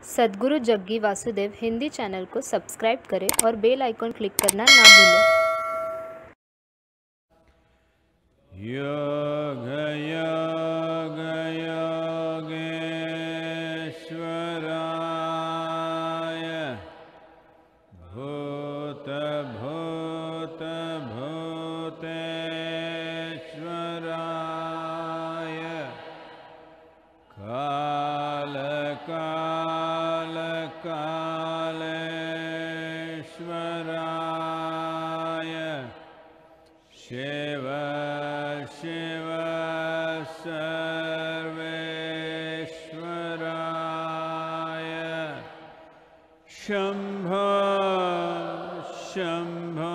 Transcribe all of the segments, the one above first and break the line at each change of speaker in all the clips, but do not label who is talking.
Sadhguru Jaggi Vasudev Hindi channel को subscribe करें और बेल आइकन क्लिक करना ना भूलें।
योग योग योगेश्वराय भूत भूत भूतेश्वराय काल काल कालेश्वराय शिव शिव सर्वेश्वराय शंभो शंभो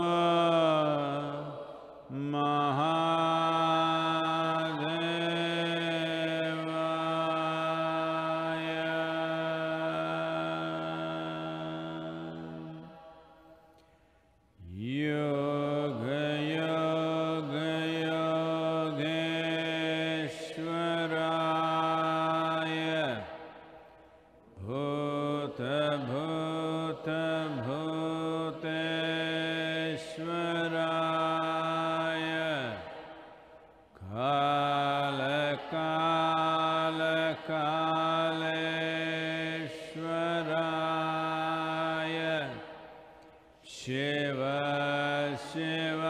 महादेवाय योग योग योगेश्वराय भूत भूत भूतेश्वराय काल काल कालेश्वराय शिव शिव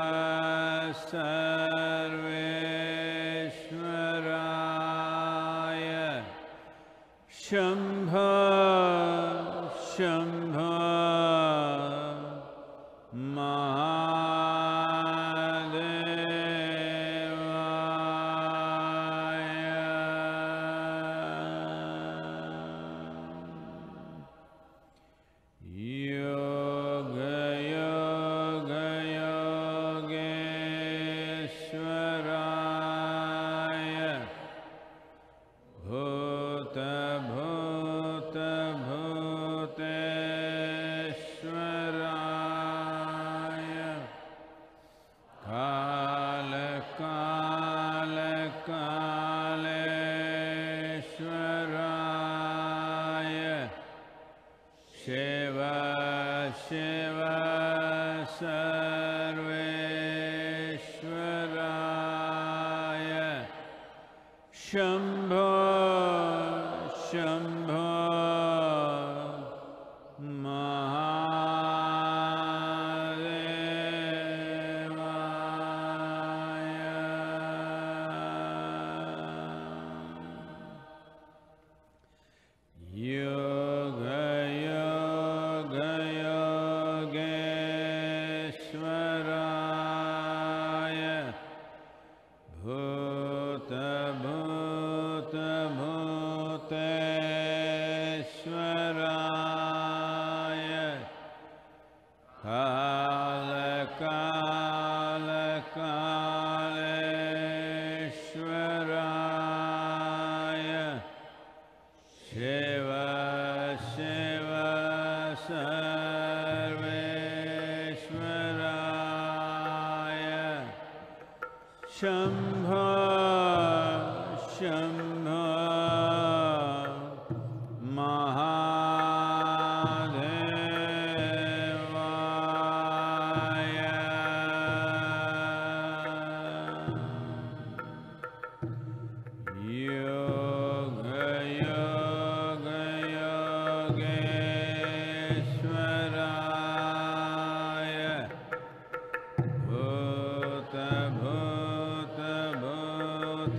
सर्वेश्वराय शंभो शंभो महादेवाय योग योग योगेश्वराय भूत भूत भूतेश्वराय काल काल कालेश्वराय शिव शिव सर्वेश्वराय शंभो शंभो महादेवाय योग योग योगेश्वराय भूत भूत भूतेश्वराय काल काल कालेश्वराय शिव शिव सर्वेश्वराय शंभो शंभो महादेवाय योग योग योगेश्वराय भूत भूत भूतेश्वराय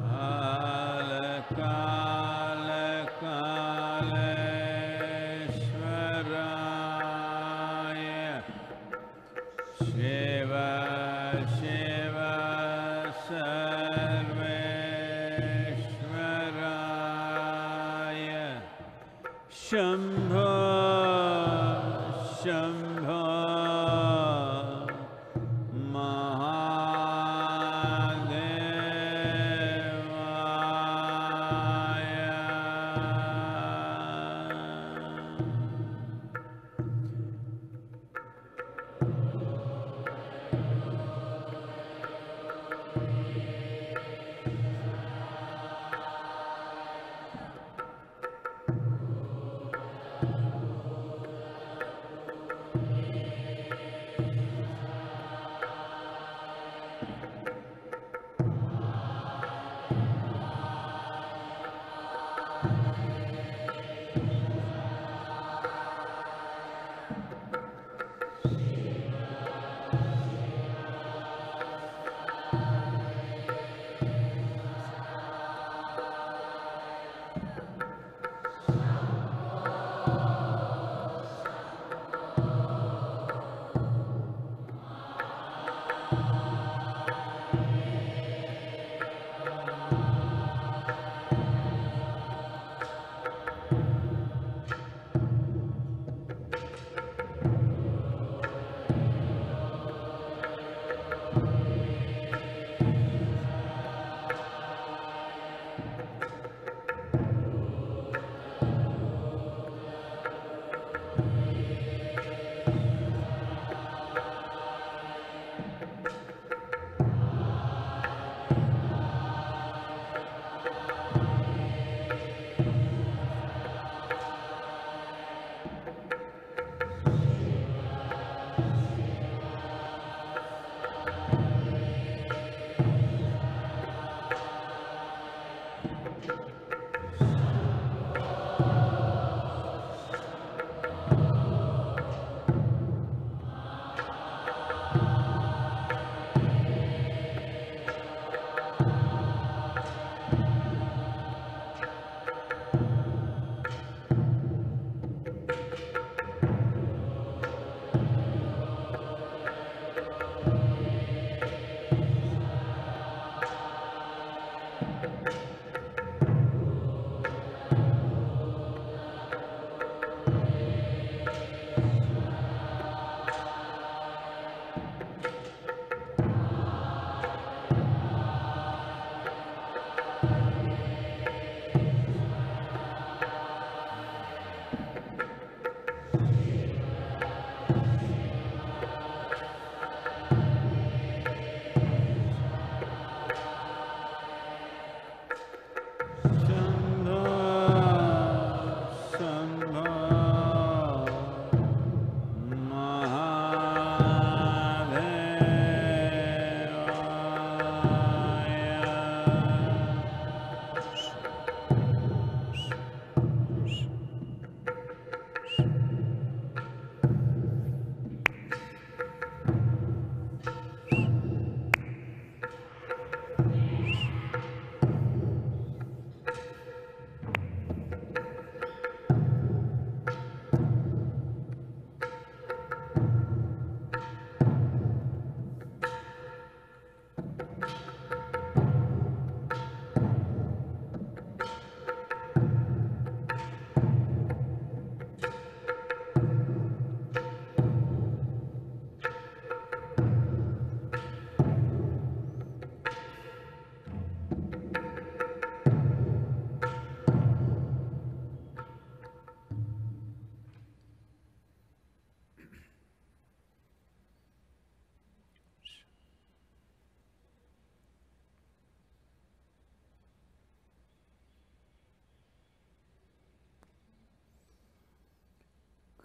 काल काल कालेश्वराय शिव शिव सर्वेश्वराय शंभो शंभो महादेवाय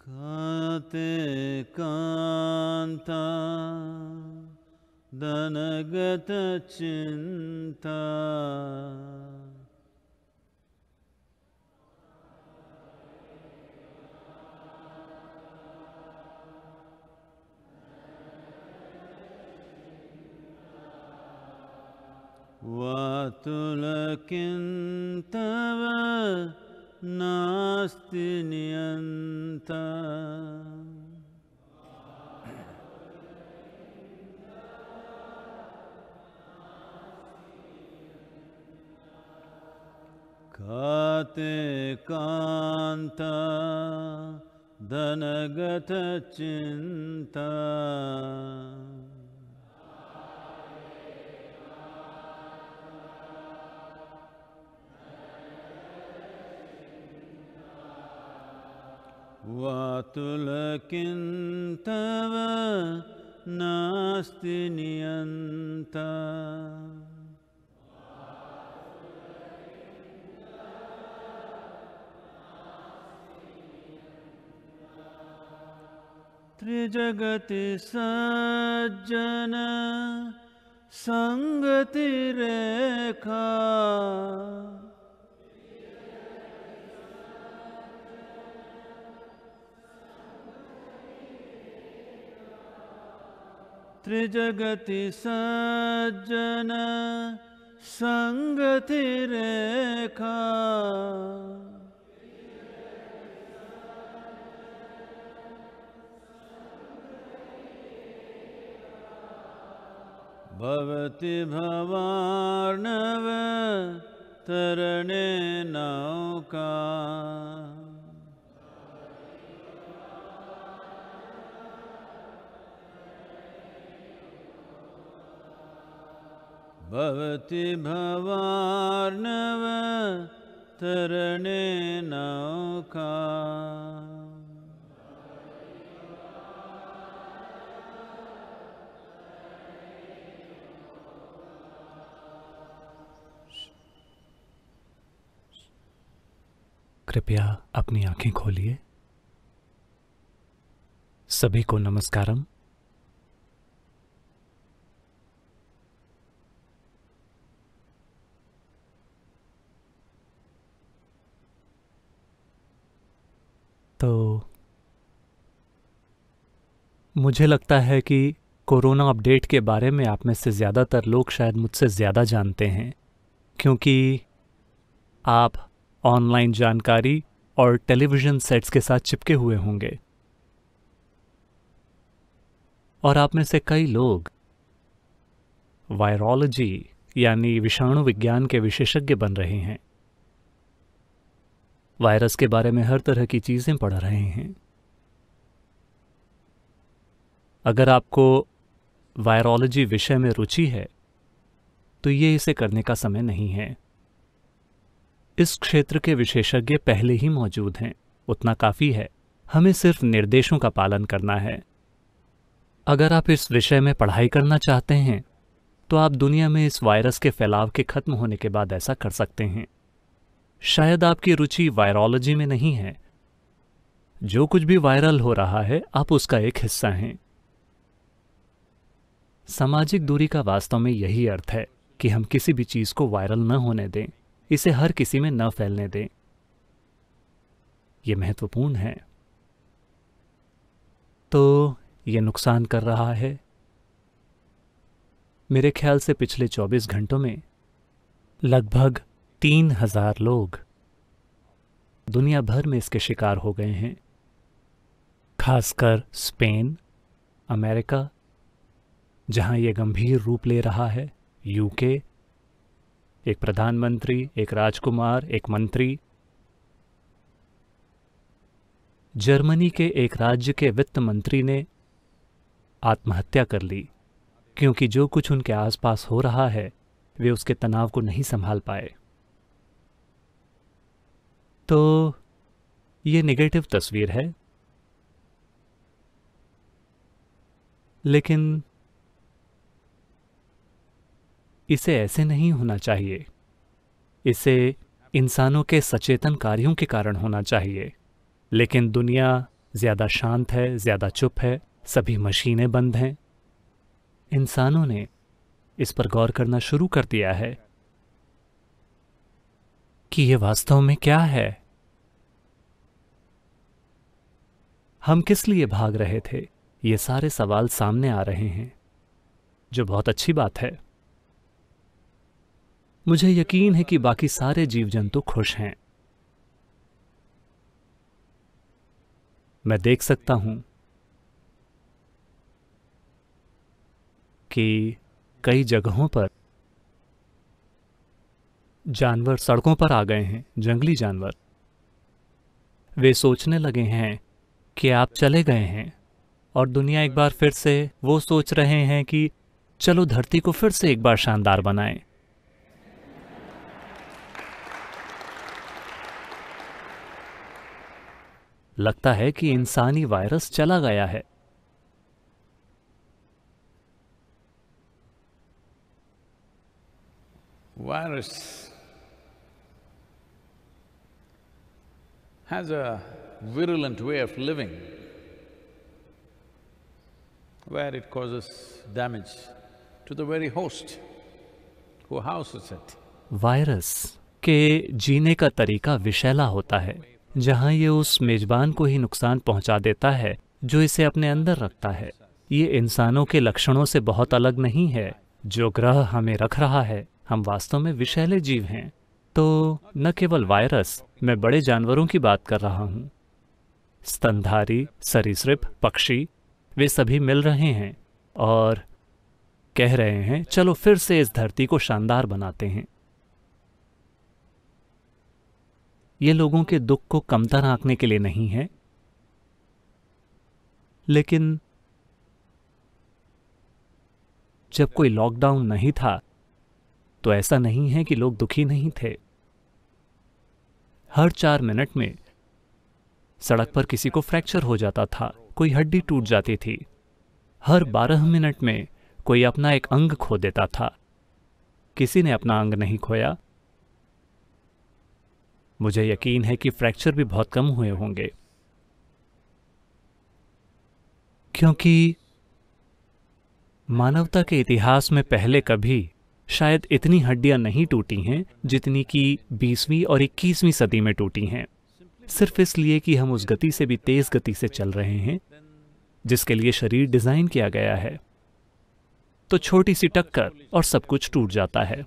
काते कांता धनगत चिंता वातुलकिंतव नास्ति नियंता काते कांता धनगत चिंता वातुलकिंतव नास्ति नियंता त्रिजगति सज्जन संगति रेखा त्रिजगति सज्जन संगति रेखा भवति भवार्णव तरणे नौका भवति भवार्णव तरणे नौका
कृपया अपनी आंखें खोलिए। सभी को नमस्कारम। तो मुझे लगता है कि कोरोना अपडेट के बारे में आप में से ज़्यादातर लोग शायद मुझसे ज़्यादा जानते हैं, क्योंकि आप ऑनलाइन जानकारी और टेलीविज़न सेट्स के साथ चिपके हुए होंगे और आप में से कई लोग वायरोलॉजी यानी विषाणु विज्ञान के विशेषज्ञ बन रहे हैं। वायरस के बारे में हर तरह की चीज़ें पढ़ रहे हैं। अगर आपको वायरोलॉजी विषय में रुचि है तो ये इसे करने का समय नहीं है। इस क्षेत्र के विशेषज्ञ पहले ही मौजूद हैं, उतना काफ़ी है। हमें सिर्फ निर्देशों का पालन करना है। अगर आप इस विषय में पढ़ाई करना चाहते हैं तो आप दुनिया में इस वायरस के फैलाव के खत्म होने के बाद ऐसा कर सकते हैं। शायद आपकी रुचि वायरोलॉजी में नहीं है। जो कुछ भी वायरल हो रहा है आप उसका एक हिस्सा हैं। सामाजिक दूरी का वास्तव में यही अर्थ है कि हम किसी भी चीज़ को वायरल न होने दें, इसे हर किसी में न फैलने दें। यह महत्वपूर्ण है। तो यह नुकसान कर रहा है। मेरे ख्याल से पिछले 24 घंटों में लगभग 3000 लोग दुनिया भर में इसके शिकार हो गए हैं, खासकर स्पेन, अमेरिका जहां यह गंभीर रूप ले रहा है, यूके, एक प्रधानमंत्री, एक राजकुमार, एक मंत्री, जर्मनी के एक राज्य के वित्त मंत्री ने आत्महत्या कर ली क्योंकि जो कुछ उनके आसपास हो रहा है वे उसके तनाव को नहीं संभाल पाए। तो ये नेगेटिव तस्वीर है, लेकिन इसे ऐसे नहीं होना चाहिए। इसे इंसानों के सचेतन कार्यों के कारण होना चाहिए। लेकिन दुनिया ज़्यादा शांत है, ज़्यादा चुप है, सभी मशीनें बंद हैं। इंसानों ने इस पर गौर करना शुरू कर दिया है कि ये वास्तव में क्या है। हम किस लिए भाग रहे थे, ये सारे सवाल सामने आ रहे हैं, जो बहुत अच्छी बात है। मुझे यकीन है कि बाकी सारे जीव जंतु खुश हैं। मैं देख सकता हूं कि कई जगहों पर जानवर सड़कों पर आ गए हैं, जंगली जानवर। वे सोचने लगे हैं कि आप चले गए हैं और दुनिया एक बार फिर से वो सोच रहे हैं कि चलो धरती को फिर से एक बार शानदार बनाएं। लगता है कि इंसानी वायरस चला गया है।
Virus has a virulent way of living where it causes damage to the very host who houses it.
Virus के जीने का तरीका विषैला होता है, जहां ये उस मेजबान को ही नुकसान पहुंचा देता है जो इसे अपने अंदर रखता है। ये इंसानों के लक्षणों से बहुत अलग नहीं है। जो ग्रह हमें रख रहा है, हम वास्तव में विषैले जीव हैं। तो न केवल वायरस, मैं बड़े जानवरों की बात कर रहा हूं। स्तनधारी, सरीसृप, पक्षी, वे सभी मिल रहे हैं और कह रहे हैं चलो फिर से इस धरती को शानदार बनाते हैं। ये लोगों के दुख को कमतर आंकने के लिए नहीं है, लेकिन जब कोई लॉकडाउन नहीं था तो ऐसा नहीं है कि लोग दुखी नहीं थे। हर 4 मिनट में सड़क पर किसी को फ्रैक्चर हो जाता था, कोई हड्डी टूट जाती थी। हर 12 मिनट में कोई अपना एक अंग खो देता था। किसी ने अपना अंग नहीं खोया। मुझे यकीन है कि फ्रैक्चर भी बहुत कम हुए होंगे, क्योंकि मानवता के इतिहास में पहले कभी शायद इतनी हड्डियां नहीं टूटी हैं जितनी कि 20वीं और 21वीं सदी में टूटी हैं, सिर्फ इसलिए कि हम उस गति से भी तेज गति से चल रहे हैं जिसके लिए शरीर डिजाइन किया गया है। तो छोटी सी टक्कर और सब कुछ टूट जाता है।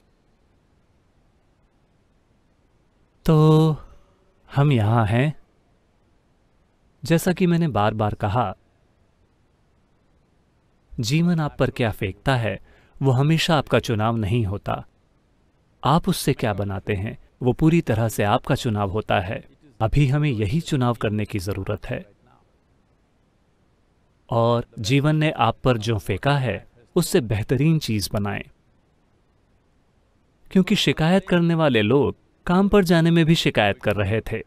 तो हम यहां हैं। जैसा कि मैंने बार बार कहा, जीवन आप पर क्या फेंकता है वो हमेशा आपका चुनाव नहीं होता। आप उससे क्या बनाते हैं वो पूरी तरह से आपका चुनाव होता है। अभी हमें यही चुनाव करने की जरूरत है। और जीवन ने आप पर जो फेंका है उससे बेहतरीन चीज बनाएं, क्योंकि शिकायत करने वाले लोग काम पर जाने में भी शिकायत कर रहे थे।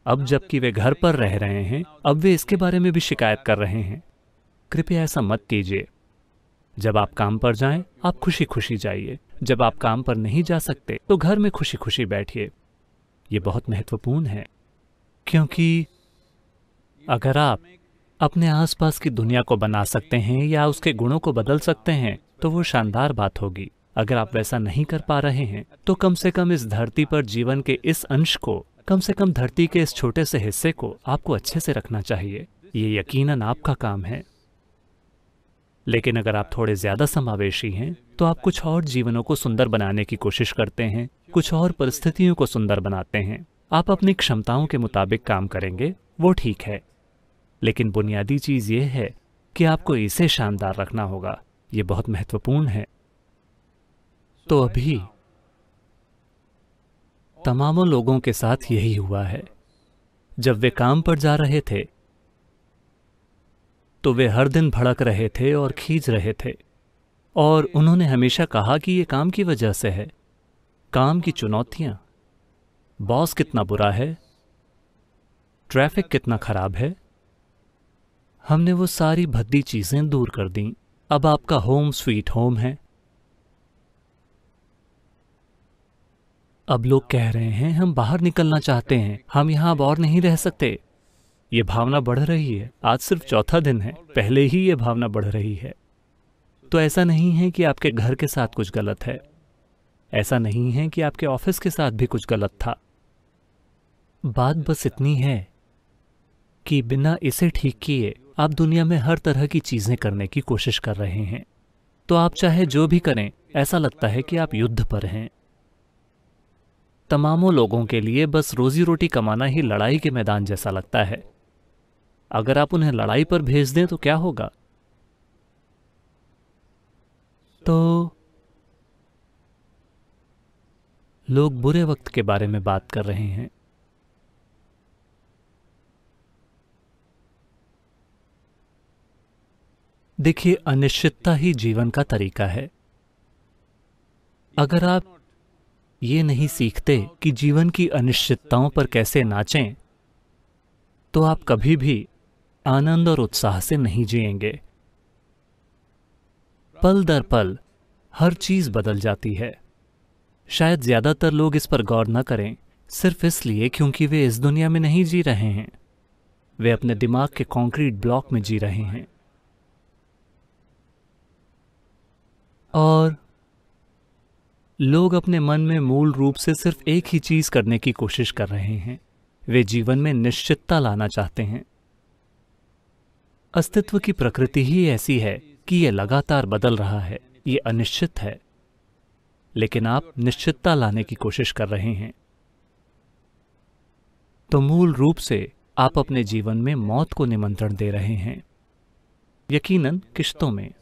अब जबकि वे घर पर रह रहे हैं, अब वे इसके बारे में भी शिकायत कर रहे हैं। कृपया ऐसा मत कीजिए। जब आप काम पर जाएं, आप खुशी खुशी जाइए। जब आप काम पर नहीं जा सकते तो घर में खुशी खुशी बैठिए। ये बहुत महत्वपूर्ण है, क्योंकि अगर आप अपने आसपास की दुनिया को बना सकते हैं या उसके गुणों को बदल सकते हैं तो वो शानदार बात होगी। अगर आप वैसा नहीं कर पा रहे हैं तो कम से कम इस धरती पर जीवन के इस अंश को, कम से कम धरती के इस छोटे से हिस्से को आपको अच्छे से रखना चाहिए। ये यकीनन आपका काम है। लेकिन अगर आप थोड़े ज्यादा समावेशी हैं तो आप कुछ और जीवनों को सुंदर बनाने की कोशिश करते हैं, कुछ और परिस्थितियों को सुंदर बनाते हैं। आप अपनी क्षमताओं के मुताबिक काम करेंगे, वो ठीक है, लेकिन बुनियादी चीज ये है कि आपको इसे शानदार रखना होगा। ये बहुत महत्वपूर्ण है। तो अभी तमामों लोगों के साथ यही हुआ है। जब वे काम पर जा रहे थे तो वे हर दिन भड़क रहे थे और खींच रहे थे, और उन्होंने हमेशा कहा कि ये काम की वजह से है। काम की चुनौतियां, बॉस कितना बुरा है, ट्रैफिक कितना खराब है। हमने वो सारी भद्दी चीजें दूर कर दी। अब आपका होम स्वीट होम है। अब लोग कह रहे हैं हम बाहर निकलना चाहते हैं, हम यहां अब और नहीं रह सकते। ये भावना बढ़ रही है। आज सिर्फ चौथा दिन है, पहले ही ये भावना बढ़ रही है। तो ऐसा नहीं है कि आपके घर के साथ कुछ गलत है, ऐसा नहीं है कि आपके ऑफिस के साथ भी कुछ गलत था। बात बस इतनी है कि बिना इसे ठीक किए आप दुनिया में हर तरह की चीजें करने की कोशिश कर रहे हैं। तो आप चाहे जो भी करें, ऐसा लगता है कि आप युद्ध पर हैं। तमामों लोगों के लिए बस रोजी रोटी कमाना ही लड़ाई के मैदान जैसा लगता है। अगर आप उन्हें लड़ाई पर भेज दें तो क्या होगा? तो लोग बुरे वक्त के बारे में बात कर रहे हैं। देखिए, अनिश्चितता ही जीवन का तरीका है। अगर आप ये नहीं सीखते कि जीवन की अनिश्चितताओं पर कैसे नाचें, तो आप कभी भी आनंद और उत्साह से नहीं जिएंगे। पल दर पल हर चीज बदल जाती है। शायद ज्यादातर लोग इस पर गौर न करें, सिर्फ इसलिए क्योंकि वे इस दुनिया में नहीं जी रहे हैं, वे अपने दिमाग के कंक्रीट ब्लॉक में जी रहे हैं। और लोग अपने मन में मूल रूप से सिर्फ एक ही चीज करने की कोशिश कर रहे हैं। वे जीवन में निश्चितता लाना चाहते हैं। अस्तित्व की प्रकृति ही ऐसी है कि यह लगातार बदल रहा है, ये अनिश्चित है, लेकिन आप निश्चितता लाने की कोशिश कर रहे हैं। तो मूल रूप से आप अपने जीवन में मौत को निमंत्रण दे रहे हैं, यकीनन किश्तों में,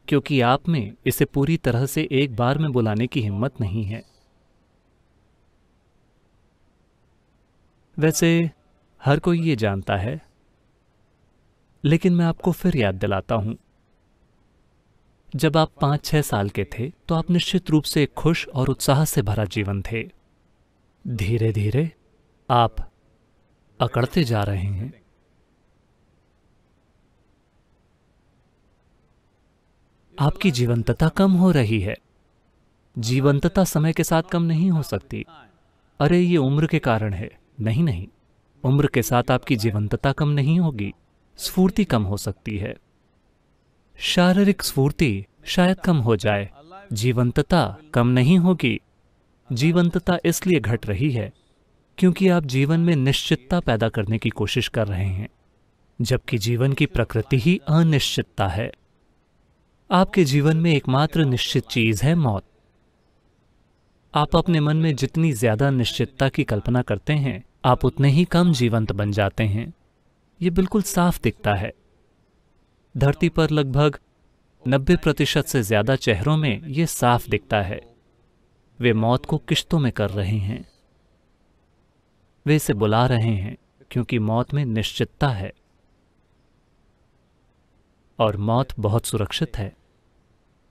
क्योंकि आप में इसे पूरी तरह से एक बार में बुलाने की हिम्मत नहीं है। वैसे हर कोई ये जानता है, लेकिन मैं आपको फिर याद दिलाता हूं। जब आप 5-6 साल के थे तो आप निश्चित रूप से एक खुश और उत्साह से भरा जीवन थे। धीरे धीरे आप अकड़ते जा रहे हैं। आपकी जीवंतता कम हो रही है। जीवंतता समय के साथ कम नहीं हो सकती। अरे ये उम्र के कारण है। नहीं नहीं, उम्र के साथ आपकी जीवंतता कम नहीं होगी, स्फूर्ति कम हो सकती है। शारीरिक स्फूर्ति शायद कम हो जाए, जीवंतता कम नहीं होगी। जीवंतता इसलिए घट रही है क्योंकि आप जीवन में निश्चितता पैदा करने की कोशिश कर रहे हैं, जबकि जीवन की प्रकृति ही अनिश्चितता है। आपके जीवन में एकमात्र निश्चित चीज है मौत। आप अपने मन में जितनी ज्यादा निश्चितता की कल्पना करते हैं, आप उतने ही कम जीवंत बन जाते हैं। ये बिल्कुल साफ दिखता है। धरती पर लगभग 90% से ज्यादा चेहरों में ये साफ दिखता है। वे मौत को किश्तों में कर रहे हैं। वे इसे बुला रहे हैं क्योंकि मौत में निश्चितता है, और मौत बहुत सुरक्षित है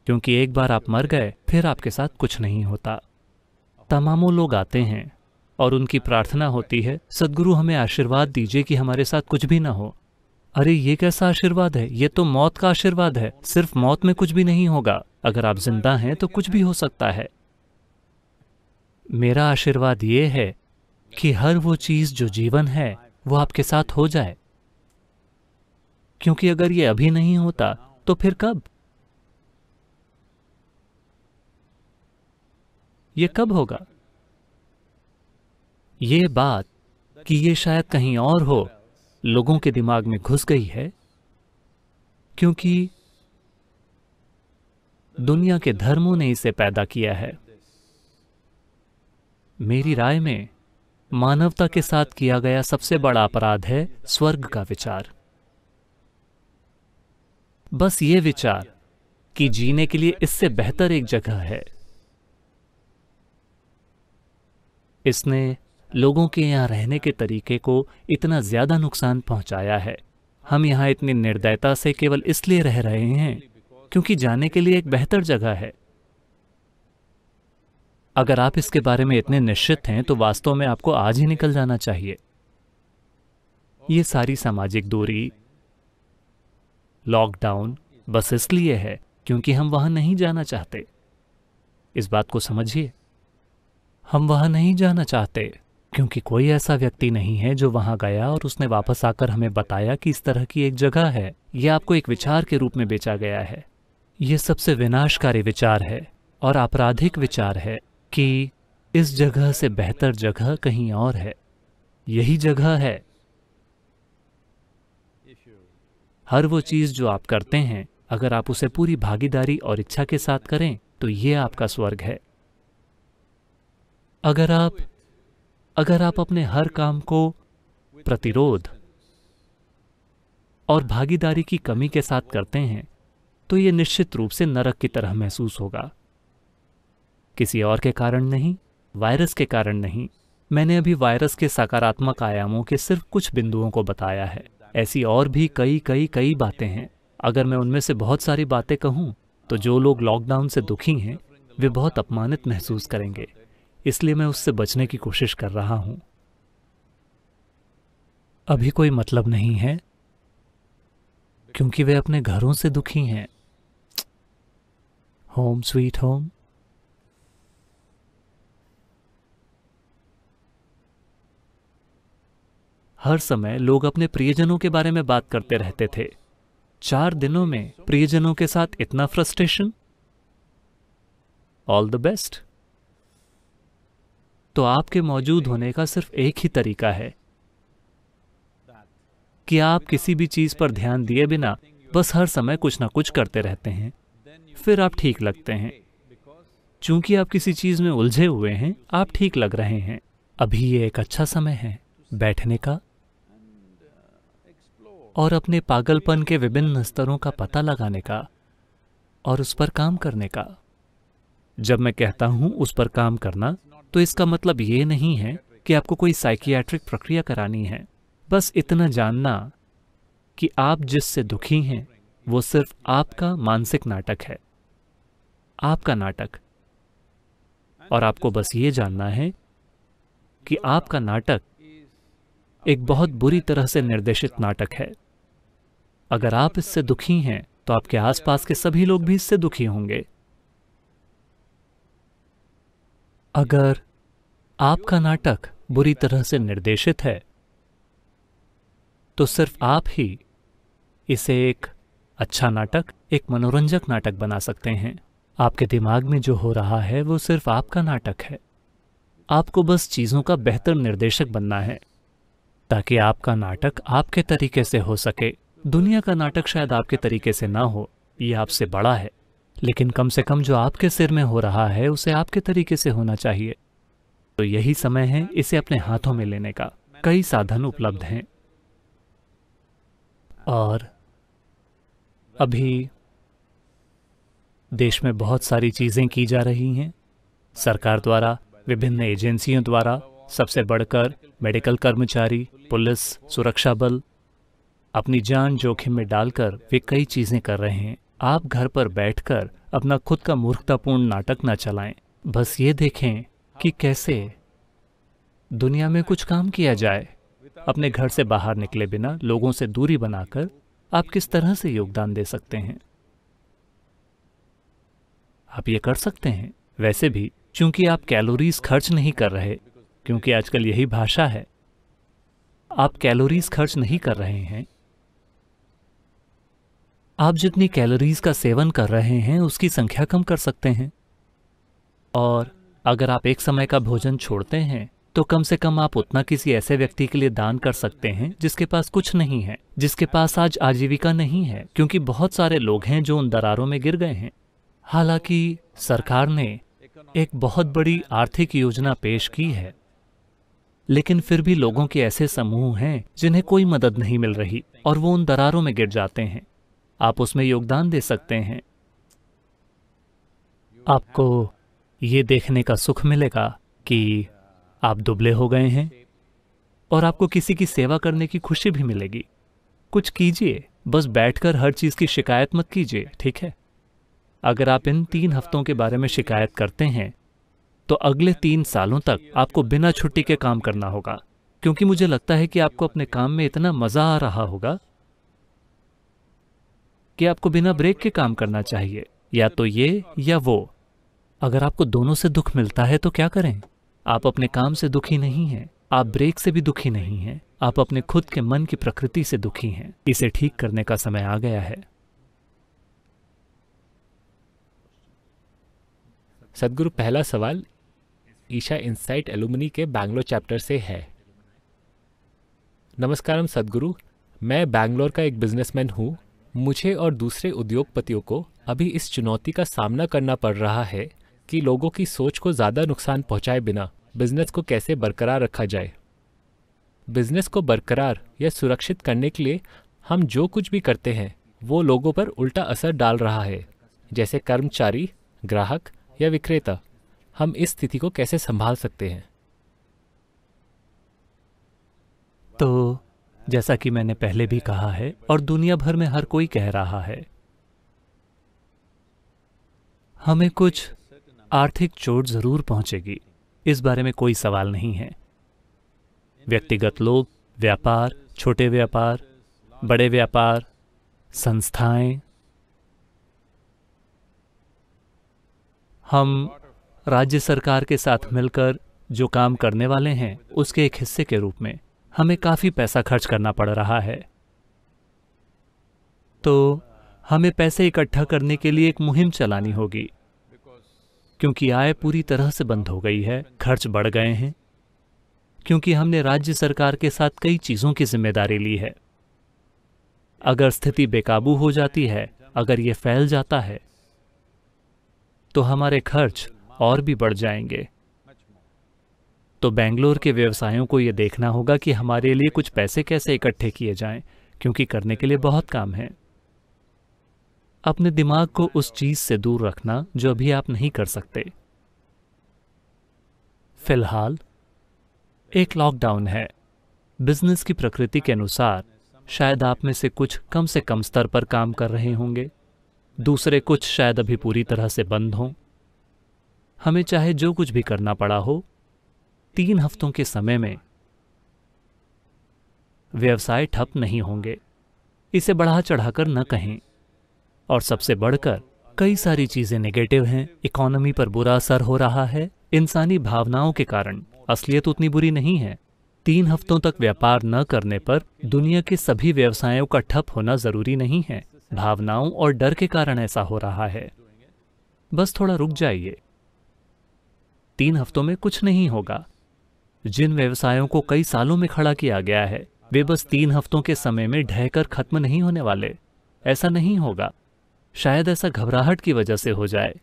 क्योंकि एक बार आप मर गए फिर आपके साथ कुछ नहीं होता। तमामों लोग आते हैं और उनकी प्रार्थना होती है, सद्गुरु हमें आशीर्वाद दीजिए कि हमारे साथ कुछ भी ना हो। अरे ये कैसा आशीर्वाद है? ये तो मौत का आशीर्वाद है। सिर्फ मौत में कुछ भी नहीं होगा। अगर आप जिंदा हैं तो कुछ भी हो सकता है। मेरा आशीर्वाद ये है कि हर वो चीज जो जीवन है वो आपके साथ हो जाए, क्योंकि अगर ये अभी नहीं होता तो फिर कब? ये कब होगा? ये बात कि ये शायद कहीं और हो, लोगों के दिमाग में घुस गई है क्योंकि दुनिया के धर्मों ने इसे पैदा किया है। मेरी राय में मानवता के साथ किया गया सबसे बड़ा अपराध है स्वर्ग का विचार। बस ये विचार कि जीने के लिए इससे बेहतर एक जगह है। इसने लोगों के यहां रहने के तरीके को इतना ज्यादा नुकसान पहुंचाया है। हम यहां इतनी निर्दयता से केवल इसलिए रह रहे हैं क्योंकि जाने के लिए एक बेहतर जगह है। अगर आप इसके बारे में इतने निश्चित हैं तो वास्तव में आपको आज ही निकल जाना चाहिए। ये सारी सामाजिक दूरी, लॉकडाउन बस इसलिए है क्योंकि हम वहां नहीं जाना चाहते। इस बात को समझिए, हम वहां नहीं जाना चाहते क्योंकि कोई ऐसा व्यक्ति नहीं है जो वहां गया और उसने वापस आकर हमें बताया कि इस तरह की एक जगह है। यह आपको एक विचार के रूप में बेचा गया है। यह सबसे विनाशकारी विचार है और आपराधिक विचार है कि इस जगह से बेहतर जगह कहीं और है। यही जगह है। हर वो चीज जो आप करते हैं, अगर आप उसे पूरी भागीदारी और इच्छा के साथ करें तो ये आपका स्वर्ग है। अगर आप अपने हर काम को प्रतिरोध और भागीदारी की कमी के साथ करते हैं तो ये निश्चित रूप से नरक की तरह महसूस होगा। किसी और के कारण नहीं, वायरस के कारण नहीं। मैंने अभी वायरस के सकारात्मक आयामों के सिर्फ कुछ बिंदुओं को बताया है। ऐसी और भी कई बातें हैं। अगर मैं उनमें से बहुत सारी बातें कहूं तो जो लोग लॉकडाउन से दुखी हैं वे बहुत अपमानित महसूस करेंगे। इसलिए मैं उससे बचने की कोशिश कर रहा हूं। अभी कोई मतलब नहीं है क्योंकि वे अपने घरों से दुखी हैं। Home sweet home. हर समय लोग अपने प्रियजनों के बारे में बात करते रहते थे। 4 दिनों में प्रियजनों के साथ इतना फ्रस्ट्रेशन। All the best. तो आपके मौजूद होने का सिर्फ एक ही तरीका है कि आप किसी भी चीज पर ध्यान दिए बिना बस हर समय कुछ ना कुछ करते रहते हैं। फिर आप ठीक लगते हैं। चूंकि आप किसी चीज में उलझे हुए हैं, आप ठीक लग रहे हैं। अभी ये एक अच्छा समय है बैठने का और अपने पागलपन के विभिन्न स्तरों का पता लगाने का और उस पर काम करने का। जब मैं कहता हूं उस पर काम करना, तो इसका मतलब ये नहीं है कि आपको कोई साइकियाट्रिक प्रक्रिया करानी है। बस इतना जानना कि आप जिससे दुखी हैं वो सिर्फ आपका मानसिक नाटक है, आपका नाटक। और आपको बस ये जानना है कि आपका नाटक एक बहुत बुरी तरह से निर्देशित नाटक है। अगर आप इससे दुखी हैं तो आपके आसपास के सभी लोग भी इससे दुखी होंगे। अगर आपका नाटक बुरी तरह से निर्देशित है तो सिर्फ आप ही इसे एक अच्छा नाटक, एक मनोरंजक नाटक बना सकते हैं। आपके दिमाग में जो हो रहा है वो सिर्फ आपका नाटक है। आपको बस चीजों का बेहतर निर्देशक बनना है ताकि आपका नाटक आपके तरीके से हो सके। दुनिया का नाटक शायद आपके तरीके से ना हो, ये आपसे बड़ा है, लेकिन कम से कम जो आपके सिर में हो रहा है उसे आपके तरीके से होना चाहिए। तो यही समय है इसे अपने हाथों में लेने का। कई साधन उपलब्ध हैं और अभी देश में बहुत सारी चीजें की जा रही हैं सरकार द्वारा, विभिन्न एजेंसियों द्वारा। सबसे बढ़कर मेडिकल कर्मचारी, पुलिस, सुरक्षा बल अपनी जान जोखिम में डालकर वे कई चीजें कर रहे हैं। आप घर पर बैठकर अपना खुद का मूर्खतापूर्ण नाटक न चलाएं। बस ये देखें कि कैसे दुनिया में कुछ काम किया जाए। अपने घर से बाहर निकले बिना, लोगों से दूरी बनाकर आप किस तरह से योगदान दे सकते हैं। आप ये कर सकते हैं। वैसे भी चूंकि आप कैलोरीज खर्च नहीं कर रहे, क्योंकि आजकल यही भाषा है, आप कैलोरीज खर्च नहीं कर रहे हैं। आप जितनी कैलोरीज का सेवन कर रहे हैं उसकी संख्या कम कर सकते हैं। और अगर आप एक समय का भोजन छोड़ते हैं तो कम से कम आप उतना किसी ऐसे व्यक्ति के लिए दान कर सकते हैं जिसके पास कुछ नहीं है, जिसके पास आज आजीविका नहीं है, क्योंकि बहुत सारे लोग हैं जो उन दरारों में गिर गए हैं। हालांकि सरकार ने एक बहुत बड़ी आर्थिक योजना पेश की है, लेकिन फिर भी लोगों के ऐसे समूह हैं जिन्हें कोई मदद नहीं मिल रही और वो उन दरारों में गिर जाते हैं। आप उसमें योगदान दे सकते हैं। आपको ये देखने का सुख मिलेगा कि आप दुबले हो गए हैं और आपको किसी की सेवा करने की खुशी भी मिलेगी। कुछ कीजिए, बस बैठकर हर चीज की शिकायत मत कीजिए, ठीक है? अगर आप इन 3 हफ्तों के बारे में शिकायत करते हैं तो अगले 3 सालों तक आपको बिना छुट्टी के काम करना होगा, क्योंकि मुझे लगता है कि आपको अपने काम में इतना मजा आ रहा होगा कि आपको बिना ब्रेक के काम करना चाहिए, या तो ये या वो। अगर आपको दोनों से दुख मिलता है तो क्या करें? आप अपने काम से दुखी नहीं हैं, आप ब्रेक से भी दुखी नहीं हैं, आप अपने खुद के मन की प्रकृति से दुखी हैं। इसे ठीक करने का समय आ गया है।
सदगुरु, पहला सवाल ईशा इनसाइट एलुमनी के बैंगलोर चैप्टर से है। नमस्कारम सदगुरु, मैं बैंगलोर का एक बिजनेसमैन हूँ। मुझे और दूसरे उद्योगपतियों को अभी इस चुनौती का सामना करना पड़ रहा है कि लोगों की सोच को ज़्यादा नुकसान पहुँचाए बिना बिजनेस को कैसे बरकरार रखा जाए। बिजनेस को बरकरार या सुरक्षित करने के लिए हम जो कुछ भी करते हैं वो लोगों पर उल्टा असर डाल रहा है, जैसे कर्मचारी, ग्राहक या विक्रेता। हम इस स्थिति को कैसे संभाल सकते हैं?
तो जैसा कि मैंने पहले भी कहा है और दुनिया भर में हर कोई कह रहा है, हमें कुछ आर्थिक चोट जरूर पहुंचेगी, इस बारे में कोई सवाल नहीं है। व्यक्तिगत लोग, व्यापार, छोटे व्यापार, बड़े व्यापार, संस्थाएं, हम राज्य सरकार के साथ मिलकर जो काम करने वाले हैं उसके एक हिस्से के रूप में हमें काफी पैसा खर्च करना पड़ रहा है। तो हमें पैसे इकट्ठा करने के लिए एक मुहिम चलानी होगी, क्योंकि आय पूरी तरह से बंद हो गई है, खर्च बढ़ गए हैं, क्योंकि हमने राज्य सरकार के साथ कई चीजों की जिम्मेदारी ली है। अगर स्थिति बेकाबू हो जाती है, अगर ये फैल जाता है, तो हमारे खर्च और भी बढ़ जाएंगे। तो बेंगलोर के व्यवसायों को ये देखना होगा कि हमारे लिए कुछ पैसे कैसे इकट्ठे किए जाएं, क्योंकि करने के लिए बहुत काम है। अपने दिमाग को उस चीज से दूर रखना जो अभी आप नहीं कर सकते। फिलहाल एक लॉकडाउन है। बिजनेस की प्रकृति के अनुसार शायद आप में से कुछ कम स्तर पर काम कर रहे होंगे, दूसरे कुछ शायद अभी पूरी तरह से बंद हों। हमें चाहे जो कुछ भी करना पड़ा हो, 3 हफ्तों के समय में व्यवसाय ठप नहीं होंगे। इसे बढ़ा चढ़ाकर न कहें। और सबसे बढ़कर कई सारी चीजें नेगेटिव हैं। इकोनॉमी पर बुरा असर हो रहा है, इंसानी भावनाओं के कारण। असलियत उतनी बुरी नहीं है। 3 हफ्तों तक व्यापार न करने पर दुनिया के सभी व्यवसायों का ठप होना जरूरी नहीं है। भावनाओं और डर के कारण ऐसा हो रहा है। बस थोड़ा रुक जाइए। 3 हफ्तों में कुछ नहीं होगा। जिन व्यवसायों को कई सालों में खड़ा किया गया है, वे बस 3 हफ्तों के समय में ढहकर खत्म नहीं होने वाले। ऐसा नहीं होगा। शायद ऐसा घबराहट की वजह से हो जाए।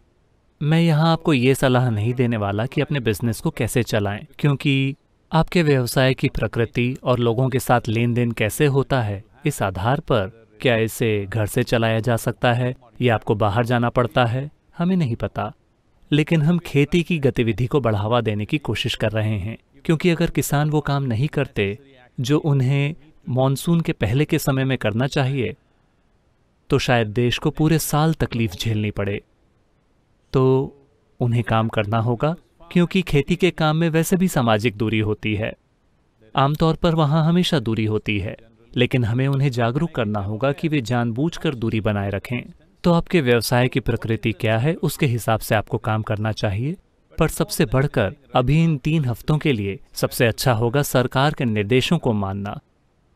मैं यहाँ आपको ये सलाह नहीं देने वाला कि अपने बिजनेस को कैसे चलाएं, क्योंकि आपके व्यवसाय की प्रकृति और लोगों के साथ लेन देन कैसे होता है, इस आधार पर क्या इसे घर से चलाया जा सकता है या आपको बाहर जाना पड़ता है, हमें नहीं पता। लेकिन हम खेती की गतिविधि को बढ़ावा देने की कोशिश कर रहे हैं, क्योंकि अगर किसान वो काम नहीं करते जो उन्हें मॉनसून के पहले के समय में करना चाहिए, तो शायद देश को पूरे साल तकलीफ झेलनी पड़े। तो उन्हें काम करना होगा, क्योंकि खेती के काम में वैसे भी सामाजिक दूरी होती है। आमतौर पर वहाँ हमेशा दूरी होती है, लेकिन हमें उन्हें जागरूक करना होगा कि वे जानबूझकर दूरी बनाए रखें। तो आपके व्यवसाय की प्रकृति क्या है, उसके हिसाब से आपको काम करना चाहिए। पर सबसे बढ़कर अभी इन 3 हफ्तों के लिए सबसे अच्छा होगा सरकार के निर्देशों को मानना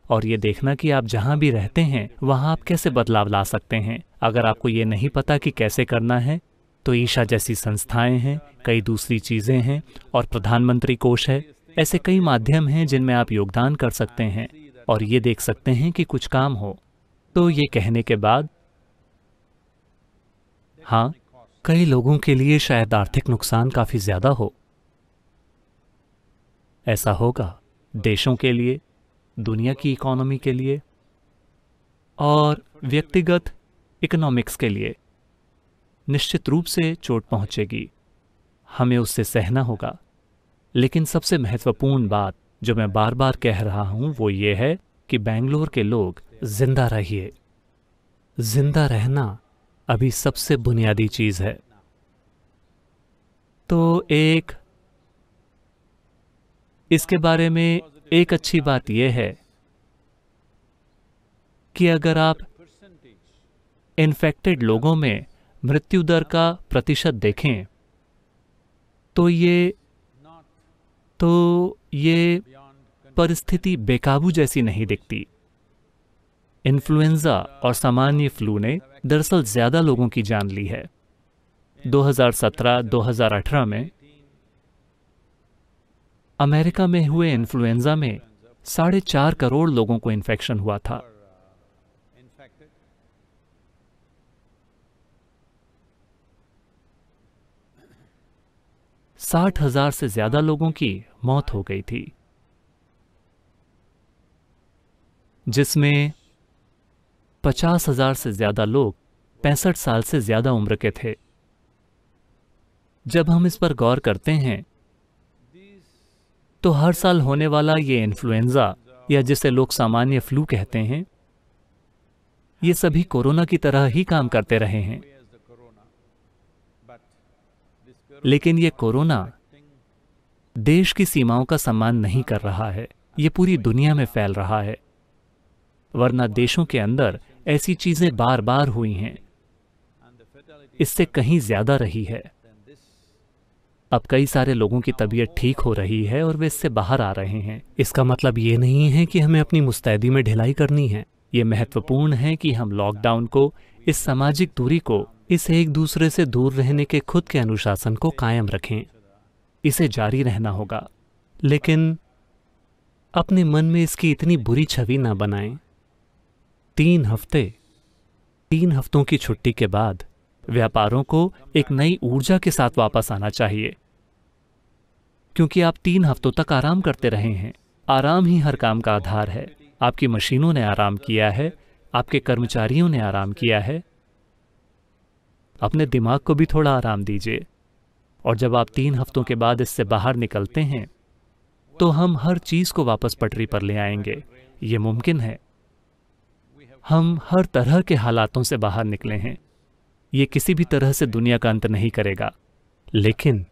और ये देखना कि आप जहां भी रहते हैं वहां आप कैसे बदलाव ला सकते हैं। अगर आपको ये नहीं पता कि कैसे करना है, तो ईशा जैसी संस्थाएं हैं, कई दूसरी चीजें हैं और प्रधानमंत्री कोष है। ऐसे कई माध्यम हैं जिनमें आप योगदान कर सकते हैं और ये देख सकते हैं कि कुछ काम हो। तो ये कहने के बाद, हाँ, कई लोगों के लिए शायद आर्थिक नुकसान काफी ज्यादा हो। ऐसा होगा देशों के लिए, दुनिया की इकोनॉमी के लिए और व्यक्तिगत इकोनॉमिक्स के लिए निश्चित रूप से चोट पहुंचेगी। हमें उससे सहना होगा। लेकिन सबसे महत्वपूर्ण बात जो मैं बार बार कह रहा हूं वो ये है कि बेंगलोर के लोग जिंदा रहिए। जिंदा रहना अभी सबसे बुनियादी चीज है। तो इसके बारे में एक अच्छी बात यह है कि अगर आप इन्फेक्टेड लोगों में मृत्यु दर का प्रतिशत देखें तो ये परिस्थिति बेकाबू जैसी नहीं दिखती। इन्फ्लुएंजा और सामान्य फ्लू ने दरअसल ज्यादा लोगों की जान ली है। 2017-2018 में अमेरिका में हुए इन्फ्लुएंजा में 4.5 करोड़ लोगों को इन्फेक्शन हुआ था। साठ 60,000 से ज्यादा लोगों की मौत हो गई थी, जिसमें 50,000 से ज्यादा लोग 65 साल से ज्यादा उम्र के थे। जब हम इस पर गौर करते हैं तो हर साल होने वाला ये इन्फ्लुएंजा, या जिसे लोग सामान्य फ्लू कहते हैं, ये सभी कोरोना की तरह ही काम करते रहे हैं। लेकिन ये कोरोना देश की सीमाओं का सम्मान नहीं कर रहा है, ये पूरी दुनिया में फैल रहा है। वरना देशों के अंदर ऐसी चीजें बार बार हुई हैं, इससे कहीं ज्यादा रही है। अब कई सारे लोगों की तबीयत ठीक हो रही है और वे इससे बाहर आ रहे हैं। इसका मतलब ये नहीं है कि हमें अपनी मुस्तैदी में ढिलाई करनी है। ये महत्वपूर्ण है कि हम लॉकडाउन को, इस सामाजिक दूरी को, इस एक दूसरे से दूर रहने के खुद के अनुशासन को कायम रखें। इसे जारी रहना होगा, लेकिन अपने मन में इसकी इतनी बुरी छवि ना बनाएं। 3 हफ्तों की छुट्टी के बाद व्यापारों को एक नई ऊर्जा के साथ वापस आना चाहिए, क्योंकि आप 3 हफ्तों तक आराम करते रहे हैं। आराम ही हर काम का आधार है। आपकी मशीनों ने आराम किया है, आपके कर्मचारियों ने आराम किया है। अपने दिमाग को भी थोड़ा आराम दीजिए। और जब आप 3 हफ्तों के बाद इससे बाहर निकलते हैं तो हम हर चीज को वापस पटरी पर ले आएंगे। ये मुमकिन है। हम हर तरह के हालातों से बाहर निकले हैं। ये किसी भी तरह से दुनिया का अंत नहीं करेगा, लेकिन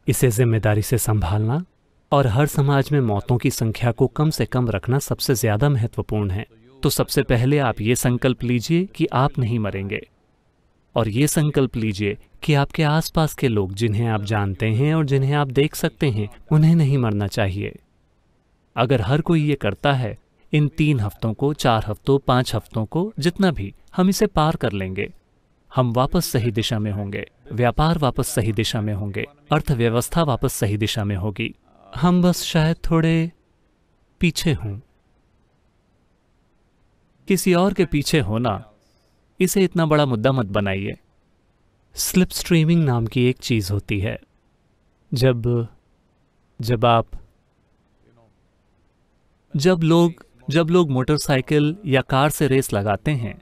इसे जिम्मेदारी से संभालना और हर समाज में मौतों की संख्या को कम से कम रखना सबसे ज्यादा महत्वपूर्ण है। तो सबसे पहले आप ये संकल्प लीजिए कि आप नहीं मरेंगे, और ये संकल्प लीजिए कि आपके आसपास के लोग, जिन्हें आप जानते हैं और जिन्हें आप देख सकते हैं, उन्हें नहीं मरना चाहिए। अगर हर कोई ये करता है, इन 3 हफ्तों को, 4 हफ्तों, 5 हफ्तों को, जितना भी, हम इसे पार कर लेंगे। हम वापस सही दिशा में होंगे, व्यापार वापस सही दिशा में होंगे, अर्थव्यवस्था वापस सही दिशा में होगी। हम बस शायद थोड़े पीछे हों। किसी और के पीछे होना, इसे इतना बड़ा मुद्दा मत बनाइए। स्लिप स्ट्रीमिंग नाम की एक चीज होती है। जब लोग मोटरसाइकिल या कार से रेस लगाते हैं,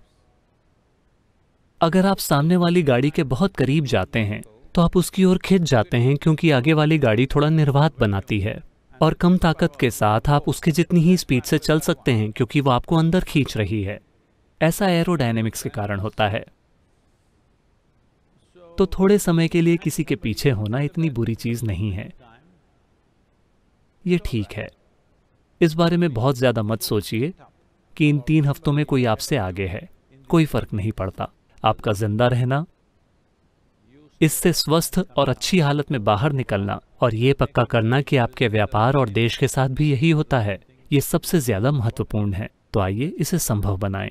अगर आप सामने वाली गाड़ी के बहुत करीब जाते हैं तो आप उसकी ओर खिंच जाते हैं, क्योंकि आगे वाली गाड़ी थोड़ा निर्वात बनाती है और कम ताकत के साथ आप उसके जितनी ही स्पीड से चल सकते हैं, क्योंकि वो आपको अंदर खींच रही है। ऐसा एरोडायनेमिक्स के कारण होता है। तो थोड़े समय के लिए किसी के पीछे होना इतनी बुरी चीज नहीं है। ये ठीक है। इस बारे में बहुत ज्यादा मत सोचिए कि इन 3 हफ्तों में कोई आपसे आगे है। कोई फर्क नहीं पड़ता। आपका जिंदा रहना, इससे स्वस्थ और अच्छी हालत में बाहर निकलना, और ये पक्का करना कि आपके व्यापार और देश के साथ भी यही होता है, ये सबसे ज्यादा महत्वपूर्ण है। तो आइए इसे संभव बनाएं।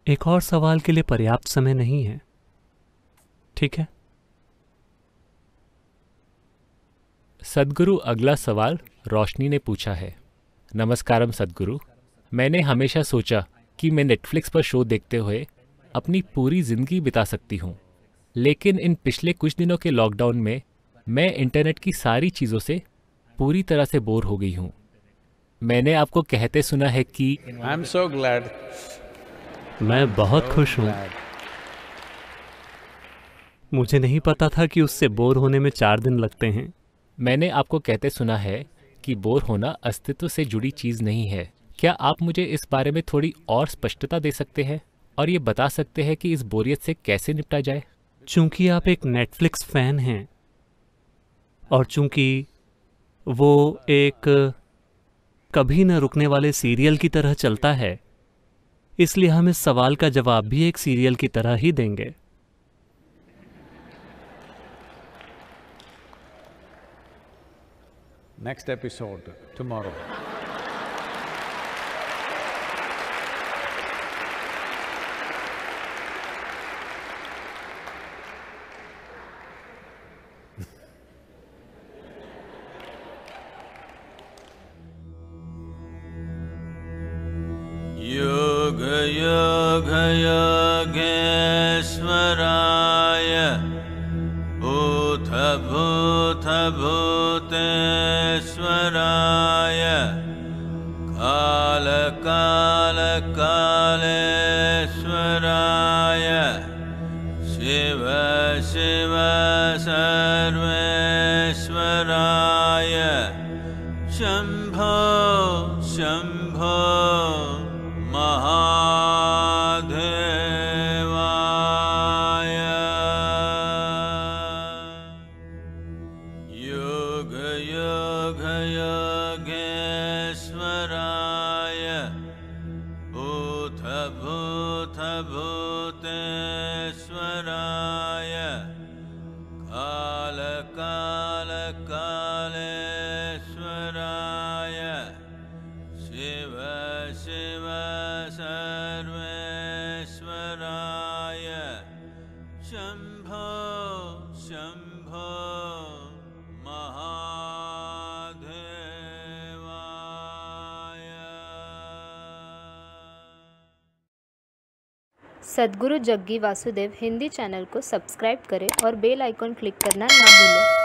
एक और सवाल के लिए पर्याप्त समय नहीं है, ठीक है?
सद्गुरु, अगला सवाल रोशनी ने पूछा है। नमस्कारम सद्गुरु, मैंने हमेशा सोचा कि मैं नेटफ्लिक्स पर शो देखते हुए अपनी पूरी जिंदगी बिता सकती हूँ, लेकिन इन पिछले कुछ दिनों के लॉकडाउन में मैं इंटरनेट की सारी चीज़ों से पूरी तरह से बोर हो गई हूँ। मैंने आपको कहते सुना है कि
आई एम सो ग्लैड।
मैं बहुत खुश हूँ। मुझे नहीं पता था कि उससे बोर होने में 4 दिन लगते हैं।
मैंने आपको कहते सुना है कि बोर होना अस्तित्व से जुड़ी चीज़ नहीं है। क्या आप मुझे इस बारे में थोड़ी और स्पष्टता दे सकते हैं और ये बता सकते हैं कि इस बोरियत से कैसे निपटा जाए?
चूंकि आप एक नेटफ्लिक्स फैन हैं और चूंकि वो एक कभी न रुकने वाले सीरियल की तरह चलता है, इसलिए हम इस सवाल का जवाब भी एक सीरियल की तरह ही देंगे।
Next episode tomorrow.
Yoga Yoga Yogeshwaraya Bhuta Bhuta Bhuteshwaraya Kala Kala Kaleshwaraya Shiva Shiva Sarveshwaraya Shambho Shambho Mahadevaya. Yoga Yoga Yogeshwaraya Bhuta Bhuta Bhuteshwaraya Kala Kala Kaleshwaraya Shiva Shiva Sarveshwaraya Shambho Shambho Mahadevaya.
Sadhguru Jaggi Vasudev Hindi channel को subscribe करें और bell icon click करना ना भूलें।